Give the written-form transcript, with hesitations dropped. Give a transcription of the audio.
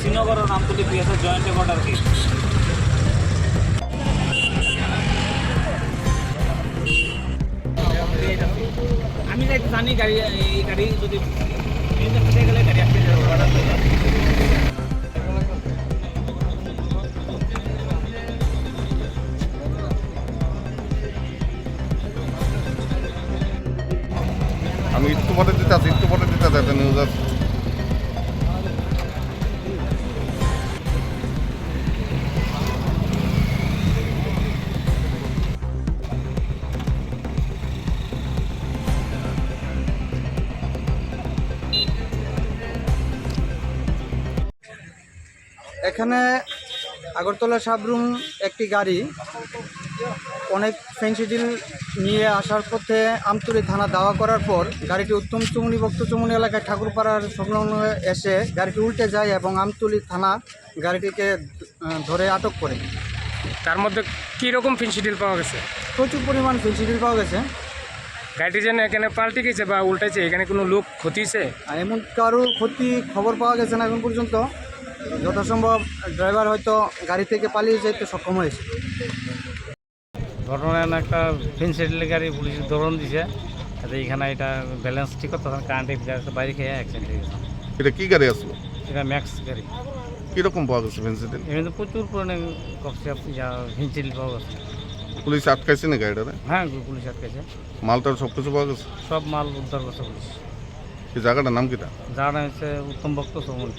শ্রীনগর নামতুলি পিএসএ joint border কি আমি জানি গাড়ি এই গাড়ি যদি গেলে গাড়ি আসতে আমি একটু পরে দিতে আছি নিউজ আছে। এখানে আগরতলা সাবরুম একটি গাড়ি অনেক ফেন্সিডিল নিয়ে আসার পথে আমতলী থানা দাওয়া করার পর গাড়িটি উত্তম চুমুনি ভক্ত চুমুনি এলাকায় ঠাকুরপাড়ার সংলগ্ন এসে গাড়িটি উল্টে যায় এবং আমতলী থানা গাড়িটিকে ধরে আটক করে। তার মধ্যে কীরকম ফেন্সিডিল পাওয়া গেছে? প্রচুর পরিমাণ ফেন্সিডিল পাওয়া গেছে। গাড়িটি যেন এখানে পাল্টে গেছে বা উল্টেছে, এখানে কোনো লোক ক্ষতিছে? এমন কারো ক্ষতি খবর পাওয়া গেছে না এখন পর্যন্ত। যথাসম্ভব ড্রাইভার হয়তো গাড়ি থেকে পালিয়ে যেতে সক্ষম হয়েছে। ঘটনা একটা ফেন্সিডিল গাড়ি পুলিশ ধরন দিছে, এইখানে এটা ব্যালেন্স ঠিক করতে কারেন্টের বাইরে খেয়ে অ্যাক্সিডেন্ট হয়ে গেছে। এটা কি গাড়ি আসলো? এটা ম্যাক্স গাড়ি। কীরকম পাওয়া গেছে ফেন্সিডিল? এখানে প্রচুর পরিমাণে ফেন্সিডিল পাওয়া গেছে। পুলিশ আটকাইছে না গাড়িটারে? হ্যাঁ, পুলিশ আটকেছে। মালটার সব কিছু পাওয়া গেছে? সব মাল উদ্ধার করছে পুলিশ। এই জায়গাটার নাম কিটা? যার নাম হচ্ছে উত্তম ভক্ত চৌমুনি।